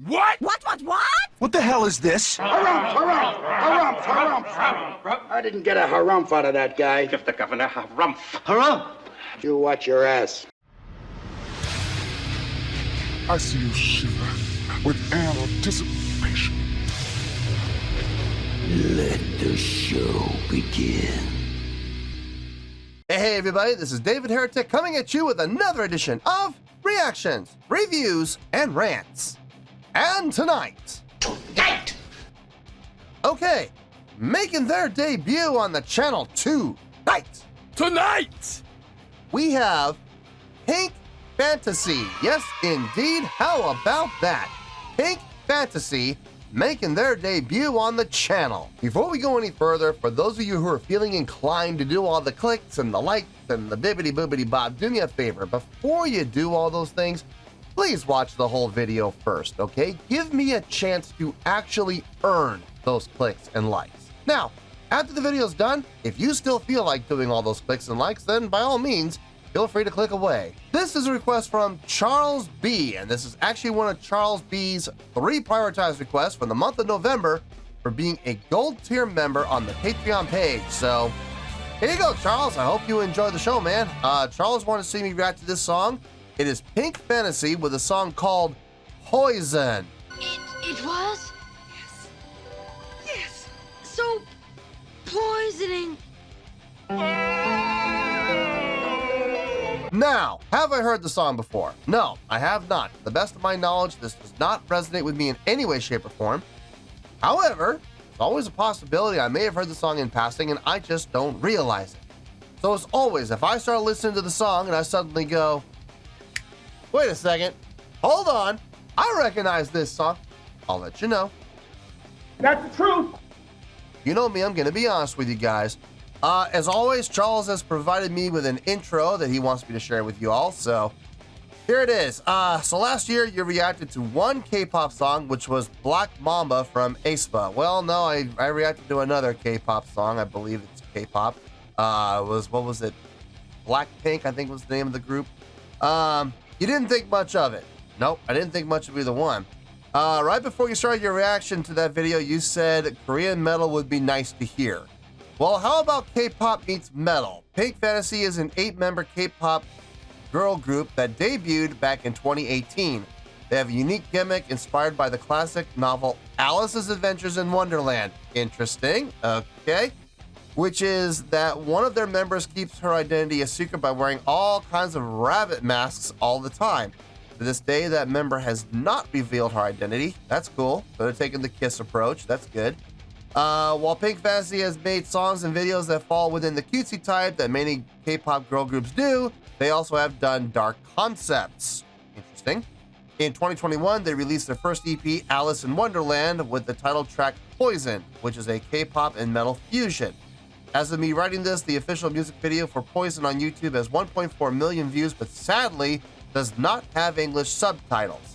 What? What? What the hell is this? Harumph. I didn't get a harumph out of that guy. Give the governor harumph. Harumph! You watch your ass. I see you shiver with anticipation. Let the show begin. Hey everybody, this is David Heretic coming at you with another edition of Reactions, Reviews, and Rants. And tonight... Okay, making their debut on the channel tonight, we have Pink Fantasy. Yes, indeed. How about that? Pink Fantasy making their debut on the channel. Before we go any further, for those of you who are feeling inclined to do all the clicks and the likes and the bibbity boobity bob, do me a favor. Before you do all those things, please watch the whole video first, okay? Give me a chance to actually earn those clicks and likes. Now, after the video's done, if you still feel like doing all those clicks and likes, then by all means, feel free to click away. This is a request from Charles B, and this is actually one of Charles B's 3 prioritized requests for the month of November for being a gold tier member on the Patreon page. So here you go, Charles. I hope you enjoy the show, man. Charles wanted to see me react to this song. It is Pink Fantasy with a song called Poison. It was? Yes. So poisoning. Now, have I heard the song before? No, I have not. To the best of my knowledge, this does not resonate with me in any way, shape, or form. However, there's always a possibility I may have heard the song in passing and I just don't realize it. So as always, if I start listening to the song and I suddenly go, wait a second, hold on, I recognize this song, I'll let you know. That's the truth. You know me, I'm gonna be honest with you guys. As always, Charles has provided me with an intro that he wants me to share with you all, so here it is. So last year you reacted to one K-pop song, which was Black Mamba from aespa. Well, no, I reacted to another K-pop song. I believe it's K-pop. What was it? Blackpink, I think was the name of the group. You didn't think much of it. Nope, I didn't think much of either one. Right before you started your reaction to that video, you said Korean metal would be nice to hear. Well, how about K-pop meets metal? Pink Fantasy is an 8-member K-pop girl group that debuted back in 2018. They have a unique gimmick inspired by the classic novel Alice's Adventures in Wonderland. Interesting, okay. Which is that one of their members keeps her identity a secret by wearing all kinds of rabbit masks all the time. To this day, that member has not revealed her identity. That's cool. So they're taking the KISS approach. That's good. While Pink Fantasy has made songs and videos that fall within the cutesy type that many K-pop girl groups do, they also have done dark concepts. Interesting. In 2021, they released their first EP, Alice in Wonderland, with the title track Poison, which is a K-pop and metal fusion. As of me writing this, the official music video for Poison on YouTube has 1.4 million views, but sadly does not have English subtitles.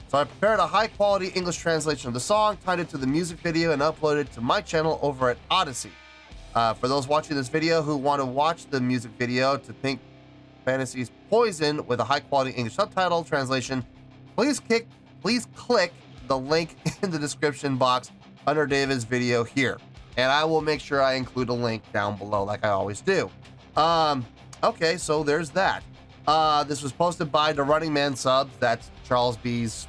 So I prepared a high-quality English translation of the song, tied it to the music video, and uploaded it to my channel over at Odyssey. For those watching this video who want to watch the music video to Pink Fantasy's Poison with a high-quality English subtitle translation, please click the link in the description box under David's video here. And I will make sure I include a link down below like I always do. Okay, so there's that. This was posted by the Running Man Subs. That's Charles B's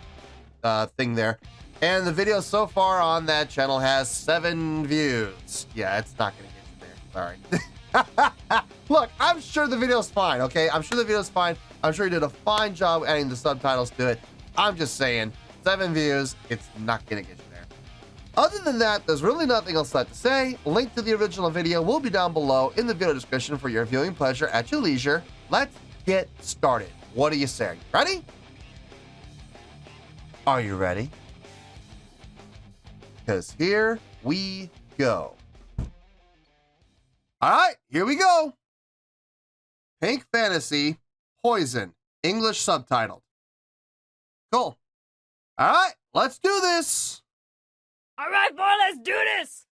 thing there. And the video so far on that channel has 7 views. Yeah, it's not going to get you there. Sorry. Look, I'm sure the video's fine, okay? I'm sure the video's fine. I'm sure he did a fine job adding the subtitles to it. I'm just saying, 7 views, it's not going to get you there. Other than that, there's really nothing else left to say. Link to the original video will be down below in the video description for your viewing pleasure at your leisure. Let's get started. What do you say? Are you ready? Are you ready? Because here we go. All right, here we go. Pink Fantasy, Poison, English subtitled. Cool. All right, let's do this. All right, boy, let's do this.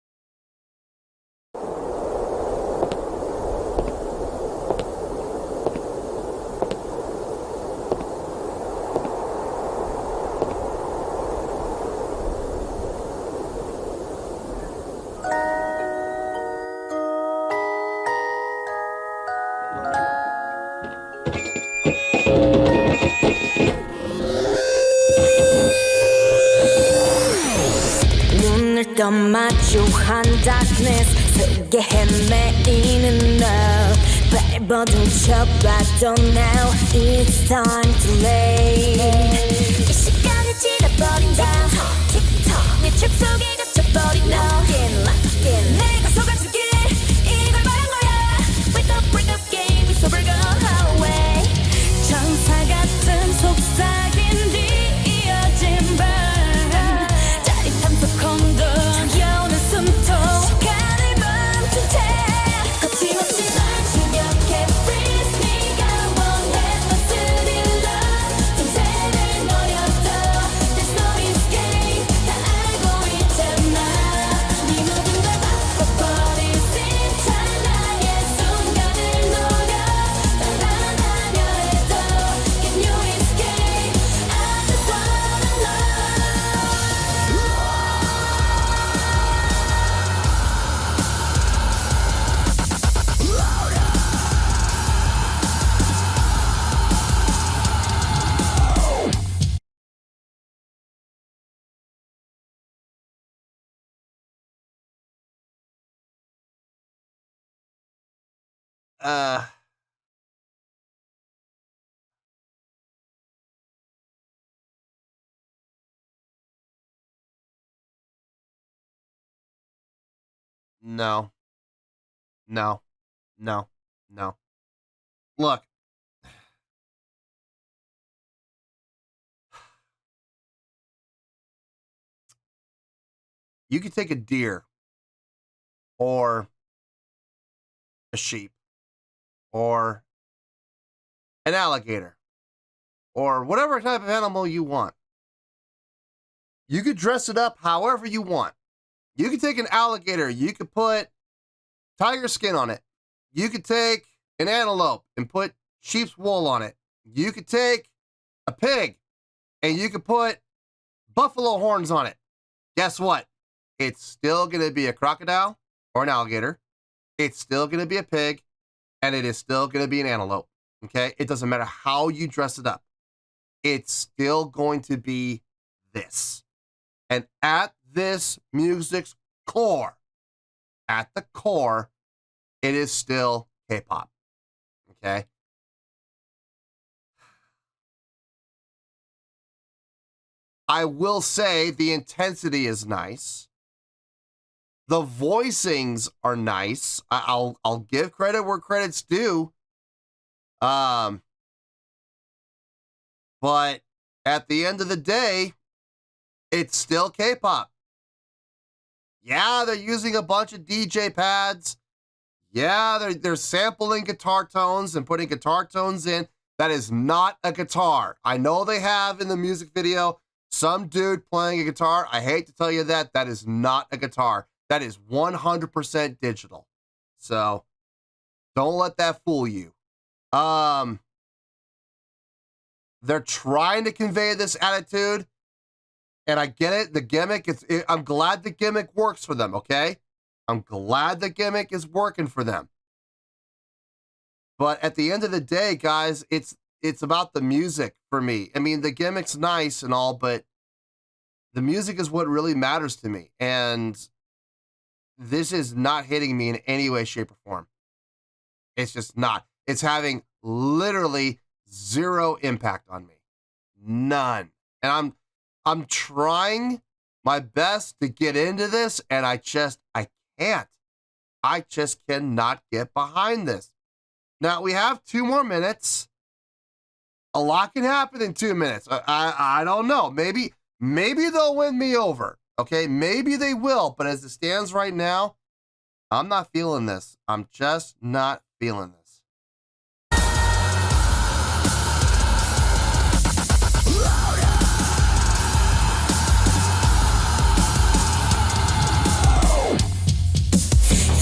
던 마주한 darkness 속에 헤매이는 너 발버둥 쳐봐도 now it's time to late 이 시간을 지나버린다 틱톡 내 춤 속에 갇혀버린 너 Lock in 내가 속아줄게 이걸 말한 거야 With the break up game it's over go away 천사 같은 속삭임 뒤 이어진 밤 짜릿함 속 혼돈 여우는 숨통 시간을 멈춘 채 거침없이 날 추격해 freeze 네가 원해 너 스릴러 틈새를 노려도 There's no escape 다 알고 있잖아 네 모든 걸 바꿔버릴 듯한 나의 순간을 노려 따라다녀 해도 Can you escape I just wanna know No. No. No. No. Look. You could take a deer or a sheep or an alligator or whatever type of animal you want. You could dress it up however you want. You could take an alligator, you could put tiger skin on it. You could take an antelope and put sheep's wool on it. You could take a pig and you could put buffalo horns on it. Guess what? It's still going to be a crocodile or an alligator. It's still going to be a pig, and it is still going to be an antelope. Okay? It doesn't matter how you dress it up. It's still going to be this. And at this music's core, at the core, it is still K-pop. Okay? I will say the intensity is nice. The voicings are nice. I'll give credit where credit's due. But at the end of the day, it's still K-pop. Yeah, they're using a bunch of DJ pads. Yeah, they're sampling guitar tones and putting guitar tones in. That is not a guitar. I know they have in the music video some dude playing a guitar. I hate to tell you that. That is not a guitar. That is 100% digital. So don't let that fool you. They're trying to convey this attitude, and I get it. The gimmick, I'm glad the gimmick works for them, okay? I'm glad the gimmick is working for them. But at the end of the day, guys, it's about the music for me. I mean, the gimmick's nice and all, but the music is what really matters to me. And this is not hitting me in any way, shape, or form. It's just not. It's having literally zero impact on me. None. And I'm trying my best to get into this, and I can't. I just cannot get behind this. Now, we have 2 more minutes. A lot can happen in 2 minutes. I don't know. Maybe they'll win me over. Okay, maybe they will, but as it stands right now, I'm not feeling this. I'm just not feeling this.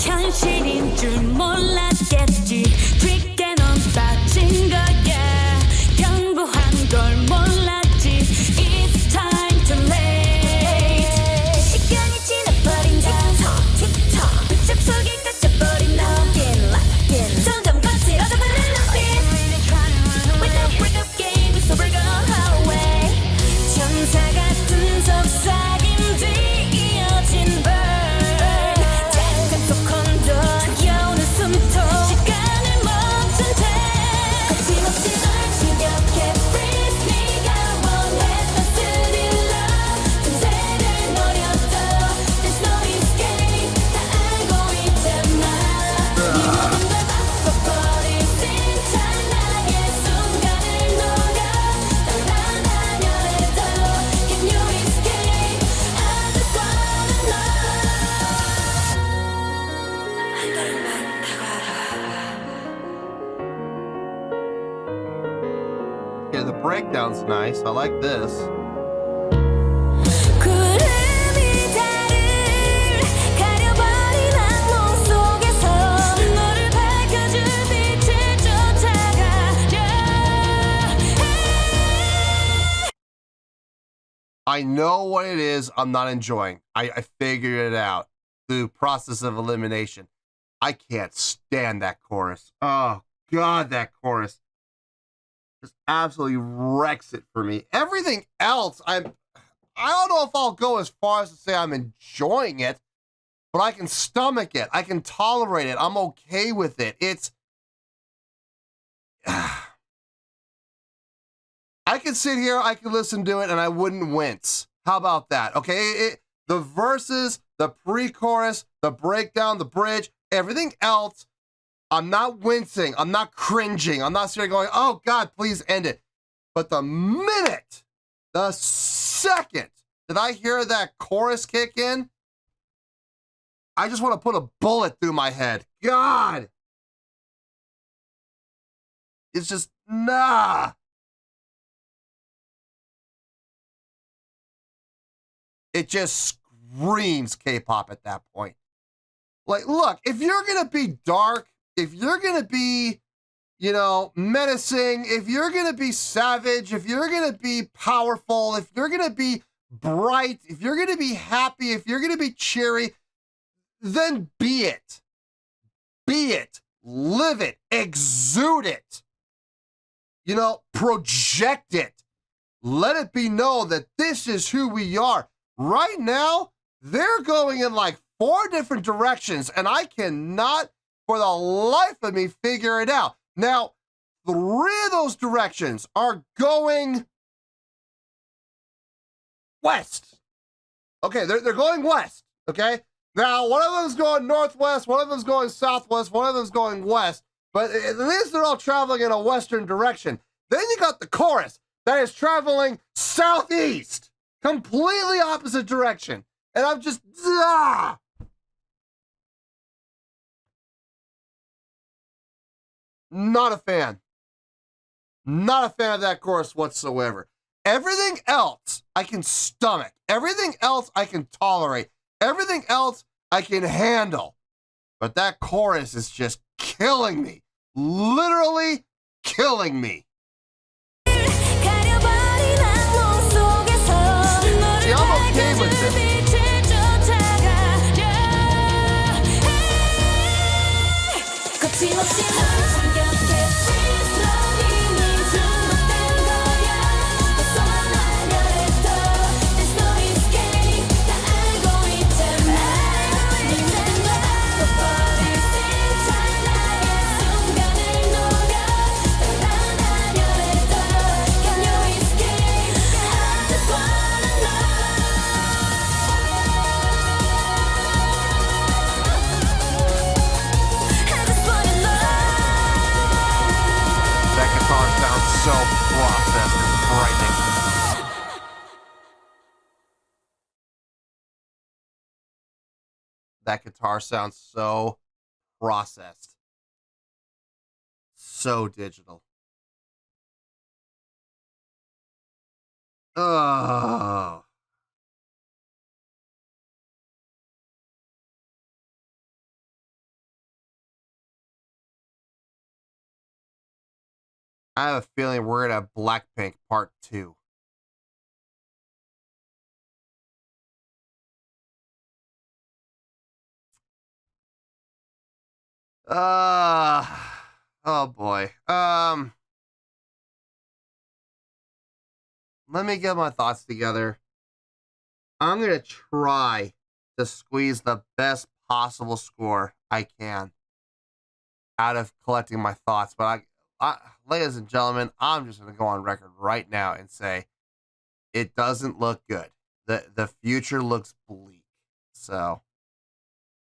현실인 줄 몰랐겠지 quick 넌 빠진 거야 경고한 걸 몰랐지 It's time to late 시간이 지나버린 틱톡 틱톡 속에 갇혀버린 너 Lock in 점점 거칠어져가는 눈빛 With the break up game it's over go away 천사 같은 속삭임 뒤 이어진 밤 breakdown's nice. I like this. 구름이 달을 가려버린 악몽 속에서 너를 밝혀줄 빛을 쫓아가려. I know what it is I'm not enjoying. I figured it out through process of elimination. I can't stand that chorus. Oh, God, that chorus just absolutely wrecks it for me. Everything else, I don't know if I'll go as far as to say I'm enjoying it, but I can stomach it. I can tolerate it. I'm okay with it. It's... I could sit here, I could listen to it, and I wouldn't wince. How about that? Okay, the verses, the pre-chorus, the breakdown, the bridge, everything else, I'm not wincing. I'm not cringing. I'm not sitting there going, oh, God, please end it. But the minute, the second that I hear that chorus kick in, I just want to put a bullet through my head. God! It's just, nah. It just screams K-pop at that point. Like, look, if you're going to be dark, if you're going to be, you know, menacing, if you're going to be savage, if you're going to be powerful, if you're going to be bright, if you're going to be happy, if you're going to be cheery, then be it. Be it. Live it. Exude it. You know, project it. Let it be known that this is who we are. Right now, they're going in like 4 different directions, and I cannot, for the life of me, figure it out. Now, 3 of those directions are going west. Okay, they're going west, okay? Now, one of them's going northwest, one of them's going southwest, one of them's going west, but at least they're all traveling in a western direction. Then you got the chorus that is traveling southeast, completely opposite direction. And I'm just, not a fan. Not a fan of that chorus whatsoever. Everything else I can stomach. Everything else I can tolerate. Everything else I can handle. But that chorus is just killing me. Literally killing me. See, I'm okay with this. So processed and frightening. That guitar sounds so processed. So digital. Oh. I have a feeling we're gonna have Blackpink Part 2. Oh boy. Let me get my thoughts together. I'm gonna try to squeeze the best possible score I can out of collecting my thoughts, but ladies and gentlemen, I'm just going to go on record right now and say it doesn't look good. The future looks bleak. So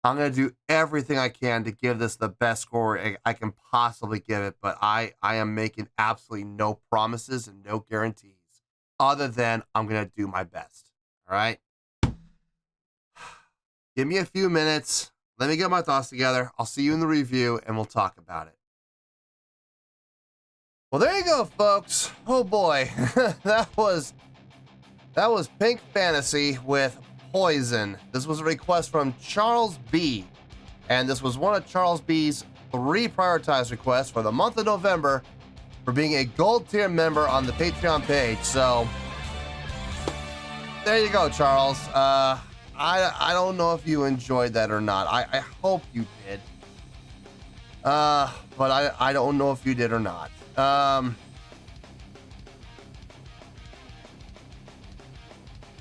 I'm going to do everything I can to give this the best score I can possibly give it, but I am making absolutely no promises and no guarantees other than I'm going to do my best. All right? Give me a few minutes. Let me get my thoughts together. I'll see you in the review and we'll talk about it. Well, there you go, folks. Oh boy, that was Pink Fantasy with Poison. This was a request from Charles B. And this was one of Charles B's 3 prioritized requests for the month of November for being a gold tier member on the Patreon page. So there you go, Charles. I don't know if you enjoyed that or not. I hope you did. But I don't know if you did or not.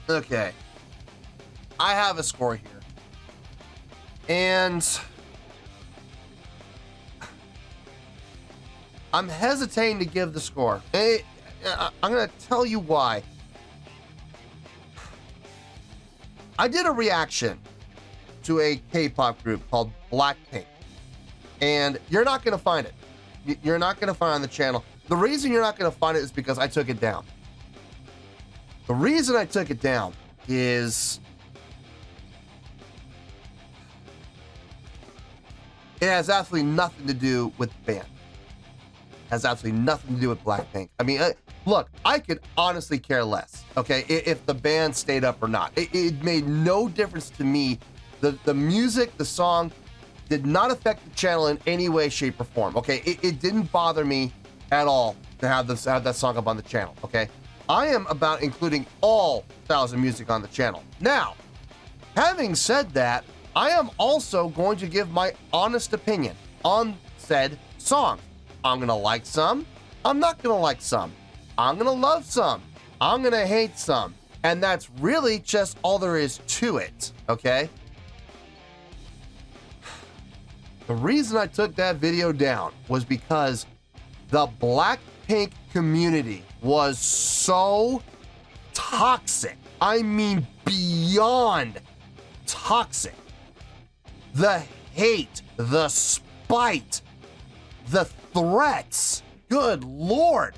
Okay. I have a score here. And I'm hesitating to give the score. I'm going to tell you why. I did a reaction to a K-pop group called Blackpink. And you're not going to find it. You're not going to find it on the channel. The reason you're not going to find it is because I took it down. The reason I took it down is it has absolutely nothing to do with the band. It has absolutely nothing to do with Blackpink. I mean, look, I could honestly care less, okay, if the band stayed up or not. It made no difference to me. The music, the song did not affect the channel in any way, shape, or form, okay? It didn't bother me at all to have that song up on the channel, okay? I am about including all styles of music on the channel. Now, having said that, I am also going to give my honest opinion on said song. I'm gonna like some, I'm not gonna like some. I'm gonna love some, I'm gonna hate some. And that's really just all there is to it, okay? The reason I took that video down was because the Blackpink community was so toxic. I mean, beyond toxic. The hate, the spite, the threats, good Lord,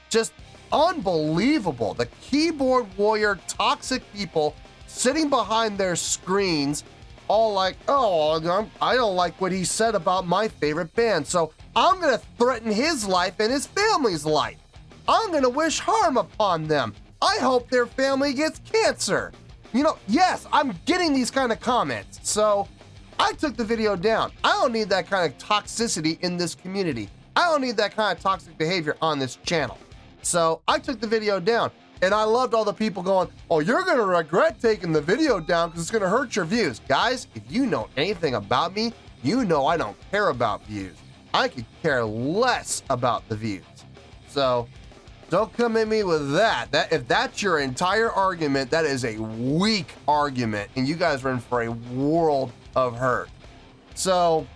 just unbelievable. The keyboard warrior, toxic people sitting behind their screens, all like, oh, I don't like what he said about my favorite band, so I'm gonna threaten his life and his family's life. I'm gonna wish harm upon them. I hope their family gets cancer. You know, yes, I'm getting these kind of comments, so I took the video down. I don't need that kind of toxicity in this community. I don't need that kind of toxic behavior on this channel. So I took the video down, and I loved all the people going, oh, you're gonna regret taking the video down because it's gonna hurt your views. Guys, if you know anything about me, you know I don't care about views. I could care less about the views. So don't come at me with that. If that's your entire argument, that is a weak argument, and you guys are in for a world of hurt. So,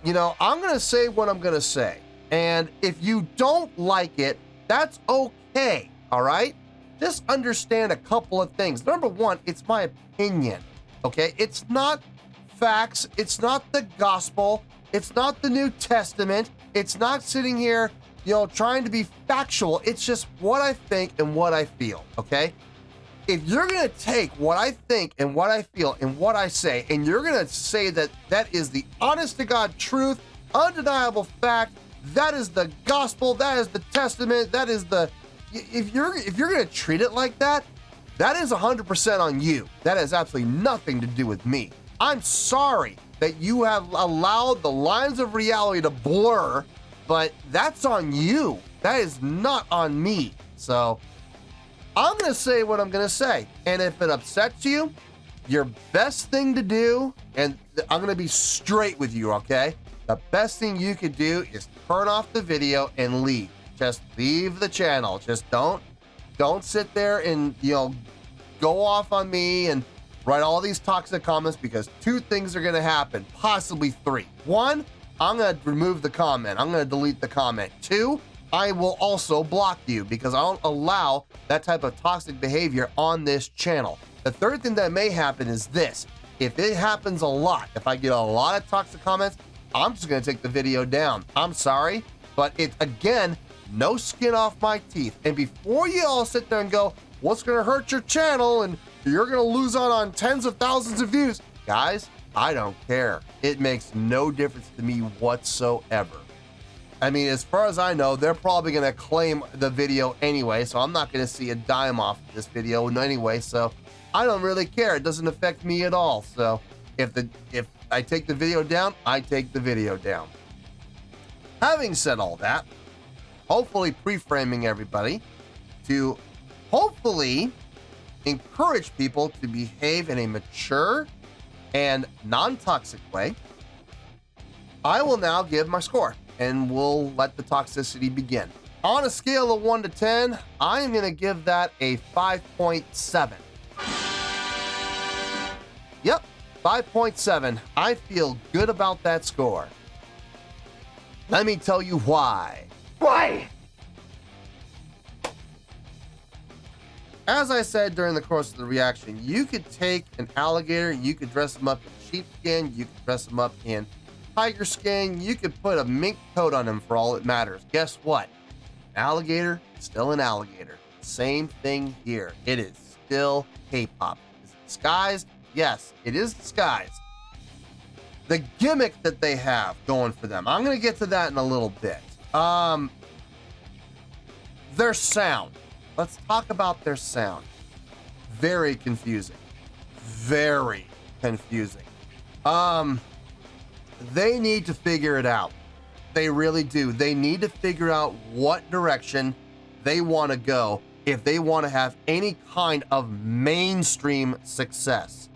you know, I'm gonna say what I'm gonna say, and if you don't like it, that's okay, all right? Just understand a couple of things. Number one, it's my opinion, okay? It's not facts, it's not the gospel, it's not the New Testament, it's not sitting here, you know, trying to be factual. It's just what I think and what I feel, okay? If you're gonna take what I think and what I feel and what I say, and you're gonna say that that is the honest to God truth, undeniable fact, that is the gospel, that is the testament, that is the, if you're gonna treat it like that, that is 100% on you. That has absolutely nothing to do with me. I'm sorry that you have allowed the lines of reality to blur, but that's on you. That is not on me. So I'm gonna say what I'm gonna say, and if it upsets you, your best thing to do, and I'm gonna be straight with you, okay? The best thing you could do is turn off the video and leave. Just leave the channel. Just don't sit there and, you know, go off on me and write all these toxic comments, because 2 things are gonna happen, possibly 3. 1, I'm gonna remove the comment. I'm gonna delete the comment. 2, I will also block you because I don't allow that type of toxic behavior on this channel. The third thing that may happen is this. If it happens a lot, if I get a lot of toxic comments, I'm just gonna take the video down. I'm sorry, but it's, again, no skin off my teeth. And before you all sit there and go, what's gonna hurt your channel and you're gonna lose out on tens of thousands of views, guys, I don't care. It makes no difference to me whatsoever. I mean, as far as I know, they're probably going to claim the video anyway, so I'm not going to see a dime off of this video anyway, so I don't really care. It doesn't affect me at all. So if I take the video down, I take the video down. Having said all that, hopefully pre-framing everybody to hopefully encourage people to behave in a mature and non-toxic way, I will now give my score and we'll let the toxicity begin. On a scale of 1 to 10, I am going to give that a 5.7. Yep, 5.7. I feel good about that score. Let me tell you why. Why? As I said during the course of the reaction, you could take an alligator, you could dress him up in sheepskin, you could dress him up in tiger skin, you could put a mink coat on him for all it matters. Guess what? An alligator is still an alligator. Same thing here. It is still K-pop. Is it disguised? Yes, it is disguised. The gimmick that they have going for them, I'm going to get to that in a little bit. Their sound. Let's talk about their sound. Very confusing. Very confusing. They need to figure it out. They really do. They need to figure out what direction they want to go if they want to have any kind of mainstream success.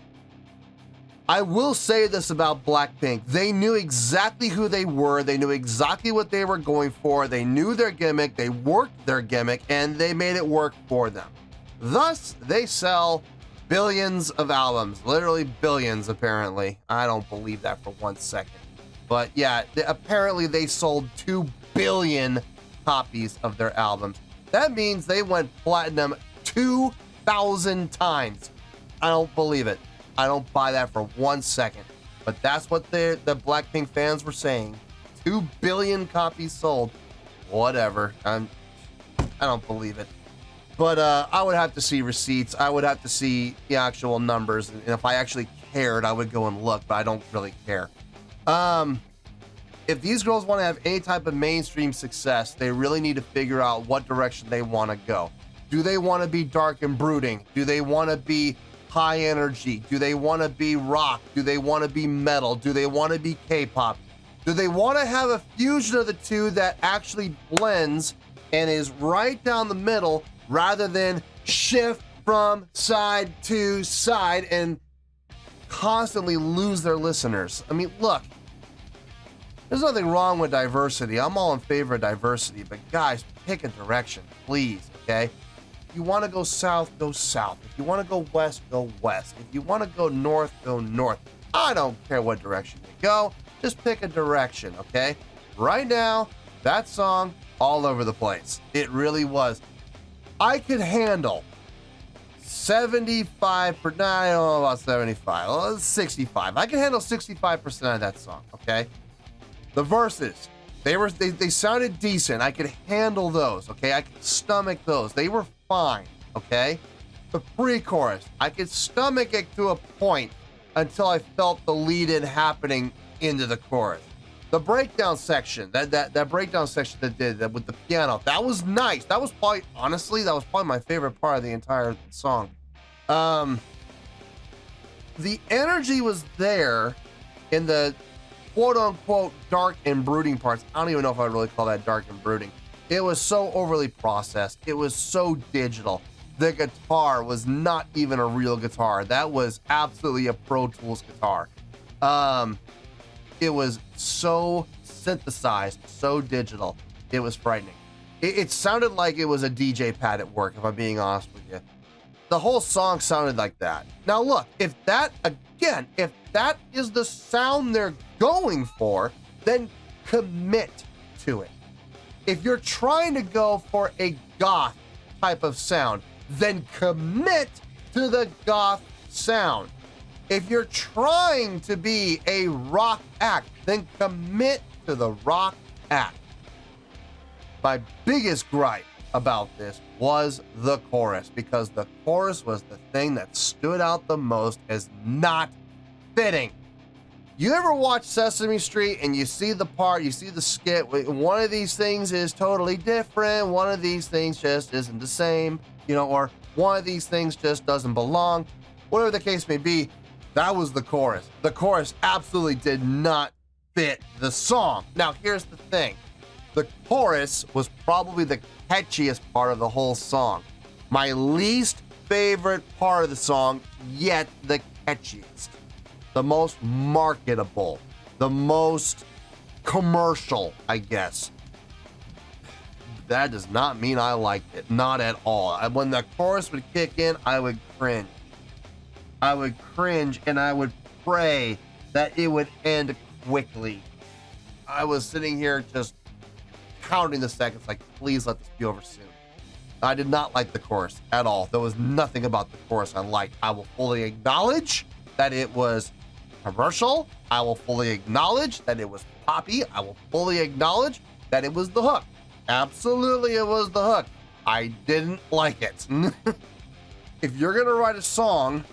I will say this about Blackpink. They knew exactly who they were. They knew exactly what they were going for. They knew their gimmick. They worked their gimmick and they made it work for them. Thus, they sell billions of albums, literally billions, apparently. I don't believe that for 1 second. But yeah, apparently they sold 2 billion copies of their albums. That means they went platinum 2,000 times. I don't believe it. I don't buy that for 1 second. But that's what the Blackpink fans were saying. 2 billion copies sold. Whatever. I don't believe it. But I would have to see receipts. I would have to see the actual numbers. And if I actually cared, I would go and look, but I don't really care. If these girls want to have any type of mainstream success, they really need to figure out what direction they want to go. Do they want to be dark and brooding? Do they want to be high energy? Do they want to be rock? Do they want to be metal? Do they want to be K-pop? Do they want to have a fusion of the two that actually blends and is right down the middle rather than shift from side to side and constantly lose their listeners? I mean, look, there's nothing wrong with diversity. I'm all in favor of diversity, but guys, pick a direction, please, okay? If you want to go south, go south. If you want to go west, go west. If you want to go north, go north. I don't care what direction you go. Just pick a direction, okay? Right now, that song, all over the place. It really was. I could handle 75, I don't know about 75, well, 65. I can handle 65% of that song, okay? The verses, they sounded decent. I could handle those, okay? I could stomach those. They were fine, okay? The pre-chorus, I could stomach it to a point until I felt the lead-in happening into the chorus. The breakdown section, that breakdown section that did that with the piano, that was nice. That was probably, honestly, that was probably my favorite part of the entire song. The energy was there in the quote-unquote dark and brooding parts. I don't even know if I'd really call that dark and brooding. It was so overly processed. It was so digital. The guitar was not even a real guitar. That was absolutely a Pro Tools guitar. It was so synthesized, so digital. It was frightening. It sounded like it was a DJ pad at work, if I'm being honest with you. The whole song sounded like that. Now look, if that is the sound they're going for, then commit to it. If you're trying to go for a goth type of sound, then commit to the goth sound. If you're trying to be a rock act, then commit to the rock act. My biggest gripe about this was the chorus, because the chorus was the thing that stood out the most as not fitting. You ever watch Sesame Street and you see the part, you see the skit, one of these things is totally different, one of these things just isn't the same, you know, or one of these things just doesn't belong, whatever the case may be, that was the chorus. The chorus absolutely did not fit the song. Now, here's the thing. The chorus was probably the catchiest part of the whole song. My least favorite part of the song, yet the catchiest. The most marketable, the most commercial, I guess. That does not mean I liked it, not at all. When the chorus would kick in, I would cringe. I would cringe and I would pray that it would end quickly. I was sitting here just counting the seconds, like, please let this be over soon. I did not like the chorus at all. There was nothing about the chorus I liked. I will fully acknowledge that it was commercial. I will fully acknowledge that it was poppy. I will fully acknowledge that it was the hook. Absolutely, it was the hook. I didn't like it. If you're gonna write a song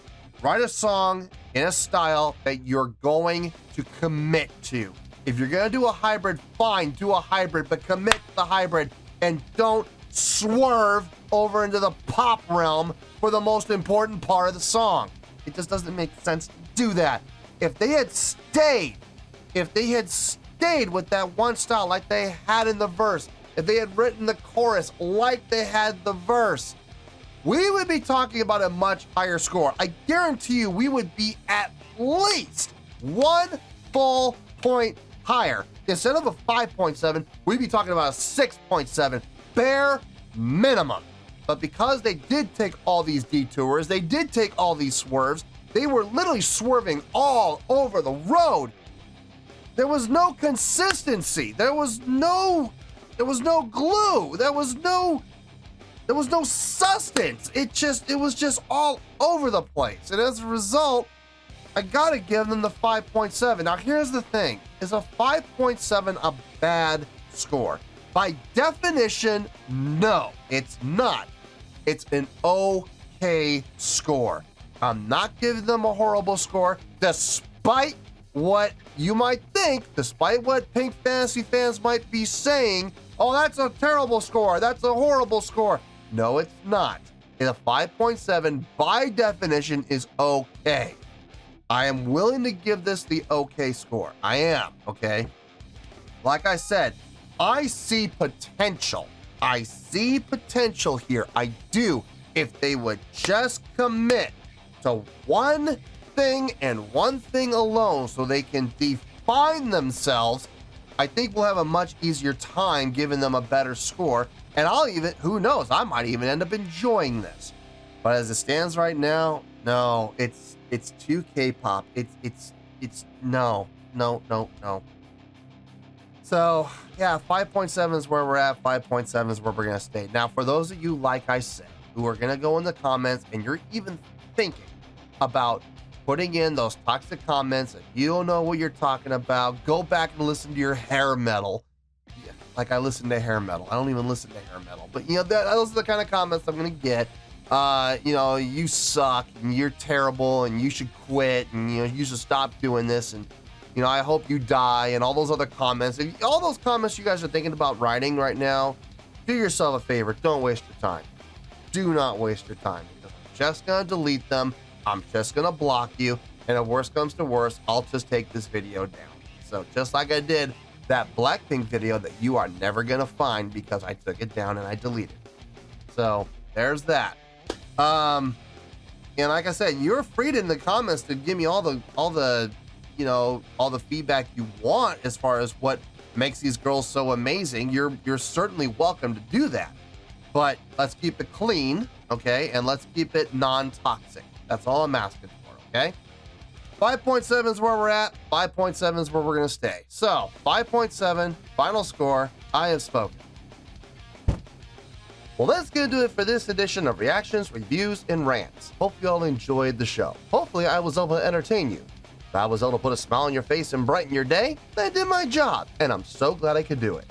in a style that you're going to commit to. If you're gonna do a hybrid, fine, do a hybrid, but commit to the hybrid and don't swerve over into the pop realm for the most important part of the song. It just doesn't make sense to do that. If they had stayed with that one style like they had in the verse, if they had written the chorus like they had the verse, we would be talking about a much higher score. I guarantee you we would be at least 1 full point higher. Instead of a 5.7, we'd be talking about a 6.7, bare minimum. But because they did take all these detours, they did take all these swerves, they were literally swerving all over the road. There was no consistency. There was no glue. There was no substance. It was just all over the place. And as a result, I gotta give them the 5.7. Now here's the thing. Is a 5.7 a bad score? By definition, no, it's not. It's an okay score. I'm not giving them a horrible score, despite what you might think, despite what Pink Fantasy fans might be saying. Oh, that's a terrible score. That's a horrible score. No, it's not. And a 5.7 by definition is okay. I am willing to give this the okay score. I am, okay? Like I said, I see potential. I see potential here. I do. If they would just commit to one thing and one thing alone so they can define themselves, I think we'll have a much easier time giving them a better score. And who knows, I might even end up enjoying this. But as it stands right now, no, it's too K-pop. It's no. So yeah, 5.7 is where we're at. 5.7 is where we're gonna stay. Now, for those of you, like I said, who are gonna go in the comments and you're even thinking about putting in those toxic comments and you don't know what you're talking about, go back and listen to your hair metal. Yeah, like I listen to hair metal. I don't even listen to hair metal, but those are the kind of comments I'm gonna get. You suck and you're terrible and you should quit and you should stop doing this and I hope you die and all those other comments. All those comments you guys are thinking about writing right now, do yourself a favor. Don't waste your time. Do not waste your time, because I'm just gonna delete them. I'm just gonna block you, and if worse comes to worse, I'll just take this video down. So just like I did that Blackpink video that you are never gonna find because I took it down and I deleted it. So there's that. And like I said, you're free in the comments to give me all the feedback you want as far as what makes these girls so amazing. You're certainly welcome to do that. But let's keep it clean, okay? And let's keep it non-toxic. That's all I'm asking for, okay? 5.7 is where we're at. 5.7 is where we're going to stay. So, 5.7, final score. I have spoken. Well, that's going to do it for this edition of Reactions, Reviews, and Rants. Hope you all enjoyed the show. Hopefully, I was able to entertain you. If I was able to put a smile on your face and brighten your day, then I did my job, and I'm so glad I could do it.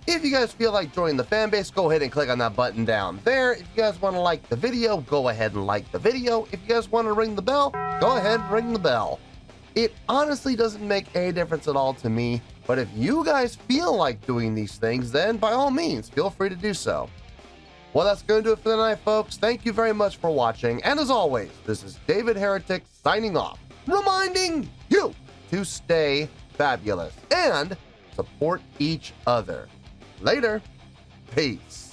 If you guys feel like joining the fan base, go ahead and click on that button down there. If you guys want to like the video, go ahead and like the video. If you guys want to ring the bell, go ahead and ring the bell. It honestly doesn't make any difference at all to me, but if you guys feel like doing these things, then by all means, feel free to do so. Well, that's going to do it for the night, folks. Thank you very much for watching, and as always, this is David Heretic signing off, reminding you to stay fabulous and support each other. Later. Peace.